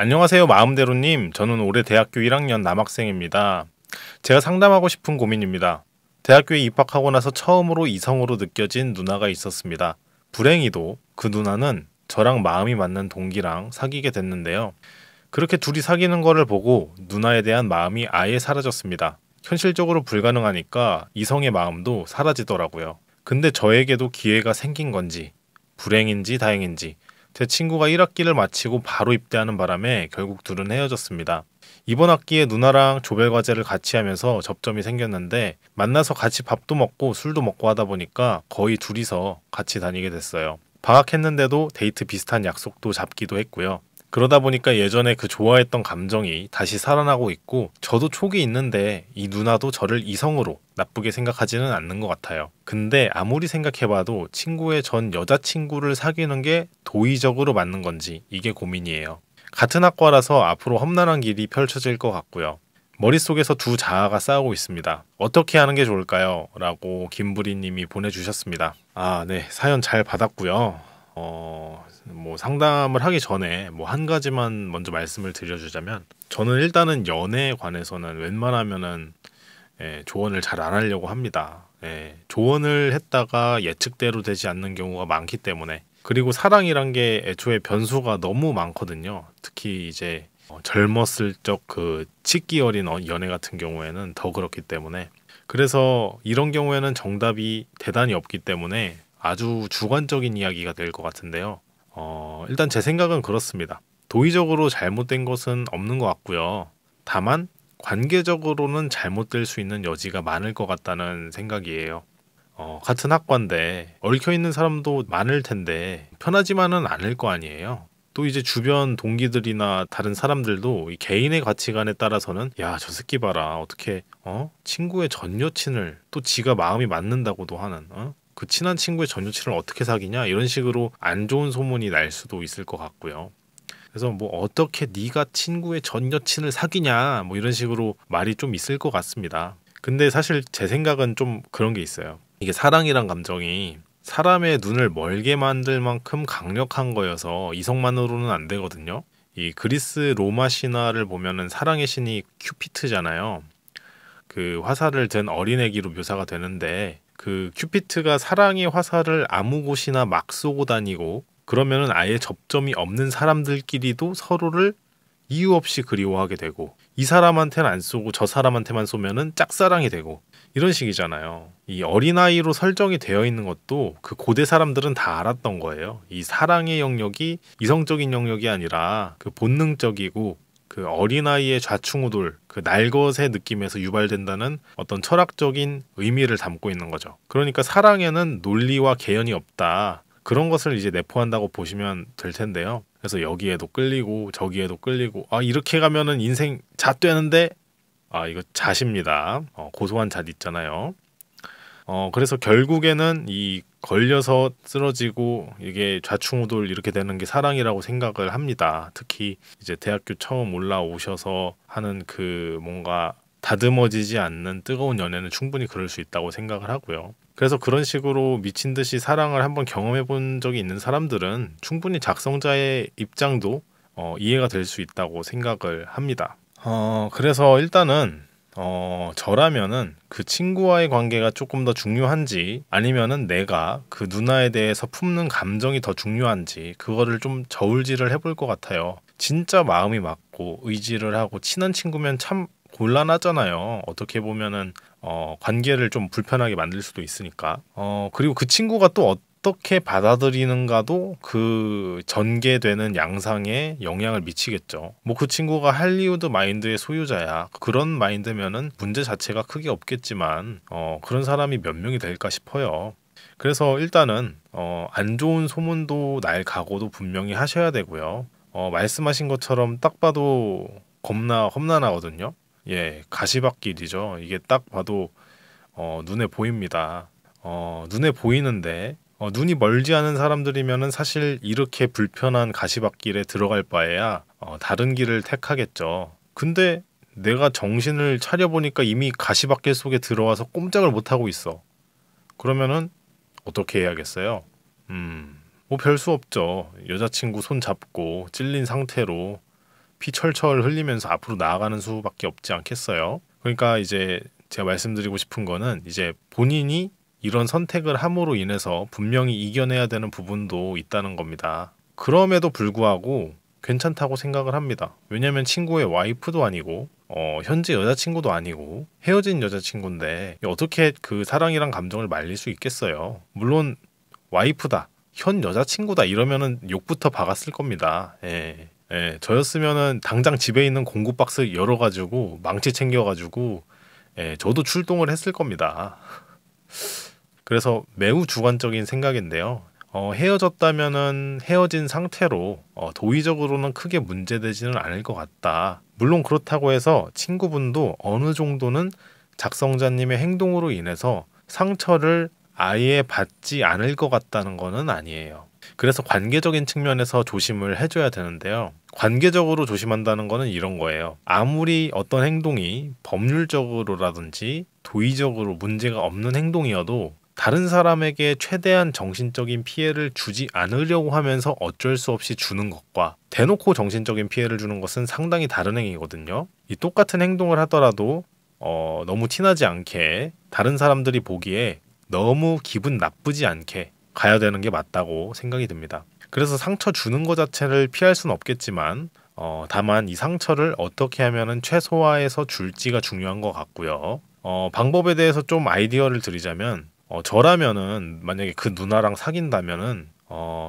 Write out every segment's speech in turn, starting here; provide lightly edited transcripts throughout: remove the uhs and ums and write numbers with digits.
안녕하세요, 마음대로님. 저는 올해 대학교 1학년 남학생입니다. 제가 상담하고 싶은 고민입니다. 대학교에 입학하고 나서 처음으로 이성으로 느껴진 누나가 있었습니다. 불행히도 그 누나는 저랑 마음이 맞는 동기랑 사귀게 됐는데요. 그렇게 둘이 사귀는 거를 보고 누나에 대한 마음이 아예 사라졌습니다. 현실적으로 불가능하니까 이성의 마음도 사라지더라고요. 근데 저에게도 기회가 생긴 건지, 불행인지 다행인지, 제 친구가 1학기를 마치고 바로 입대하는 바람에 결국 둘은 헤어졌습니다. 이번 학기에 누나랑 조별 과제를 같이 하면서 접점이 생겼는데 만나서 같이 밥도 먹고 술도 먹고 하다 보니까 거의 둘이서 같이 다니게 됐어요. 방학했는데도 데이트 비슷한 약속도 잡기도 했고요. 그러다 보니까 예전에 그 좋아했던 감정이 다시 살아나고 있고 저도 촉이 있는데 이 누나도 저를 이성으로 나쁘게 생각하지는 않는 것 같아요. 근데 아무리 생각해봐도 친구의 전 여자친구를 사귀는 게 도의적으로 맞는 건지 이게 고민이에요. 같은 학과라서 앞으로 험난한 길이 펼쳐질 것 같고요. 머릿속에서 두 자아가 싸우고 있습니다. 어떻게 하는 게 좋을까요? 라고 김부리님이 보내주셨습니다. 아, 네. 사연 잘 받았고요. 상담을 하기 전에 한 가지만 먼저 말씀을 드려주자면 저는 일단은 연애에 관해서는 웬만하면은 조언을 잘 안 하려고 합니다. 조언을 했다가 예측대로 되지 않는 경우가 많기 때문에 그리고 사랑이란 게 애초에 변수가 너무 많거든요. 특히 이제 젊었을 적 그 치기 어린 연애 같은 경우에는 더 그렇기 때문에 그래서 이런 경우에는 정답이 대단히 없기 때문에 아주 주관적인 이야기가 될 것 같은데요. 일단 제 생각은 그렇습니다. 도의적으로 잘못된 것은 없는 것 같고요. 다만 관계적으로는 잘못될 수 있는 여지가 많을 것 같다는 생각이에요. 같은 학과인데 얽혀있는 사람도 많을 텐데 편하지만은 않을 거 아니에요. 또 이제 주변 동기들이나 다른 사람들도 이 개인의 가치관에 따라서는 야, 저 새끼 봐라. 어떻게 친구의 전 여친을 또 지가 마음이 맞는다고도 하는 그 친한 친구의 전 여친을 어떻게 사귀냐 이런 식으로 안 좋은 소문이 날 수도 있을 것 같고요. 그래서 어떻게 네가 친구의 전 여친을 사귀냐 이런 식으로 말이 좀 있을 것 같습니다. 근데 사실 제 생각은 좀 그런 게 있어요. 이게 사랑이란 감정이 사람의 눈을 멀게 만들 만큼 강력한 거여서 이성만으로는 안 되거든요. 이 그리스 로마 신화를 보면은 사랑의 신이 큐피트잖아요. 그 화살을 든 어린애기로 묘사가 되는데 그 큐피트가 사랑의 화살을 아무 곳이나 막 쏘고 다니고 그러면은 아예 접점이 없는 사람들끼리도 서로를 이유 없이 그리워하게 되고 이 사람한테는 안 쏘고 저 사람한테만 쏘면은 짝사랑이 되고 이런 식이잖아요. 이 어린아이로 설정이 되어 있는 것도 그 고대 사람들은 다 알았던 거예요. 이 사랑의 영역이 이성적인 영역이 아니라 그 본능적이고 그 어린아이의 좌충우돌, 그 날것의 느낌에서 유발된다는 어떤 철학적인 의미를 담고 있는 거죠. 그러니까 사랑에는 논리와 개연이 없다. 그런 것을 이제 내포한다고 보시면 될 텐데요. 그래서 여기에도 끌리고 저기에도 끌리고 이렇게 가면은 인생 잣되는데 이거 잣입니다. 고소한 잣 있잖아요. 그래서 결국에는 이 걸려서 쓰러지고 이게 좌충우돌 이렇게 되는 게 사랑이라고 생각을 합니다. 특히 이제 대학교 처음 올라오셔서 하는 그 뭔가 다듬어지지 않는 뜨거운 연애는 충분히 그럴 수 있다고 생각을 하고요. 그래서 그런 식으로 미친 듯이 사랑을 한번 경험해 본 적이 있는 사람들은 충분히 작성자의 입장도 이해가 될 수 있다고 생각을 합니다. 그래서 일단은 저라면은 그 친구와의 관계가 조금 더 중요한지 아니면은 내가 그 누나에 대해서 품는 감정이 더 중요한지 그거를 좀 저울질을 해볼 것 같아요. 진짜 마음이 맞고 의지를 하고 친한 친구면 참 곤란하잖아요. 어떻게 보면은 관계를 좀 불편하게 만들 수도 있으니까. 그리고 그 친구가 또 어떻게 받아들이는가도 그 전개되는 양상에 영향을 미치겠죠. 그 친구가 할리우드 마인드의 소유자야. 그런 마인드면은 문제 자체가 크게 없겠지만 그런 사람이 몇 명이 될까 싶어요. 그래서 일단은 안 좋은 소문도 날 각오도 분명히 하셔야 되고요. 말씀하신 것처럼 딱 봐도 겁나 험난하거든요. 예, 가시밭길이죠. 이게 딱 봐도 눈에 보입니다. 눈에 보이는데 눈이 멀지 않은 사람들이면은 사실 이렇게 불편한 가시밭길에 들어갈 바에야 다른 길을 택하겠죠. 근데 내가 정신을 차려보니까 이미 가시밭길 속에 들어와서 꼼짝을 못하고 있어. 그러면은 어떻게 해야겠어요? 별 수 없죠. 여자친구 손 잡고 찔린 상태로 피 철철 흘리면서 앞으로 나아가는 수밖에 없지 않겠어요. 그러니까 이제 제가 말씀드리고 싶은 거는 이제 본인이 이런 선택을 함으로 인해서 분명히 이겨내야 되는 부분도 있다는 겁니다. 그럼에도 불구하고 괜찮다고 생각을 합니다. 왜냐면 친구의 와이프도 아니고 현재 여자친구도 아니고 헤어진 여자친구인데 어떻게 그 사랑이란 감정을 말릴 수 있겠어요. 물론 와이프다, 현 여자친구다 이러면은 욕부터 박았을 겁니다. 예. 예, 저였으면은 당장 집에 있는 공구 박스 열어가지고 망치 챙겨가지고 예, 저도 출동을 했을 겁니다. 그래서 매우 주관적인 생각인데요. 헤어졌다면은 헤어진 상태로 도의적으로는 크게 문제되지는 않을 것 같다. 물론 그렇다고 해서 친구분도 어느 정도는 작성자님의 행동으로 인해서 상처를 아예 받지 않을 것 같다는 거는 아니에요. 그래서 관계적인 측면에서 조심을 해줘야 되는데요. 관계적으로 조심한다는 거는 이런 거예요. 아무리 어떤 행동이 법률적으로라든지 도의적으로 문제가 없는 행동이어도 다른 사람에게 최대한 정신적인 피해를 주지 않으려고 하면서 어쩔 수 없이 주는 것과 대놓고 정신적인 피해를 주는 것은 상당히 다른 행위거든요. 이 똑같은 행동을 하더라도 너무 티나지 않게 다른 사람들이 보기에 너무 기분 나쁘지 않게 가야 되는 게 맞다고 생각이 듭니다. 그래서 상처 주는 것 자체를 피할 수는 없겠지만 다만 이 상처를 어떻게 하면 최소화해서 줄지가 중요한 것 같고요. 방법에 대해서 좀 아이디어를 드리자면 저라면은 만약에 그 누나랑 사귄다면은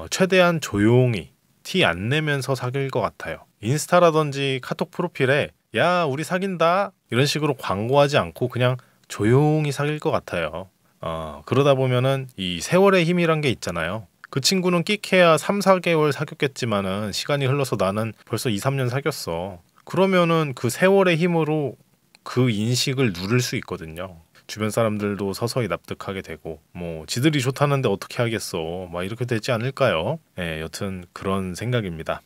최대한 조용히 티 안 내면서 사귈 것 같아요. 인스타라든지 카톡 프로필에 야 우리 사귄다 이런 식으로 광고하지 않고 그냥 조용히 사귈 것 같아요. 그러다 보면은 이 세월의 힘이란 게 있잖아요. 그 친구는 끽해야 3, 4개월 사귀었겠지만은 시간이 흘러서 나는 벌써 2, 3년 사귀었어. 그러면은 그 세월의 힘으로 그 인식을 누를 수 있거든요. 주변 사람들도 서서히 납득하게 되고 뭐 지들이 좋다는데 어떻게 하겠어 막 이렇게 되지 않을까요? 예, 여튼 그런 생각입니다.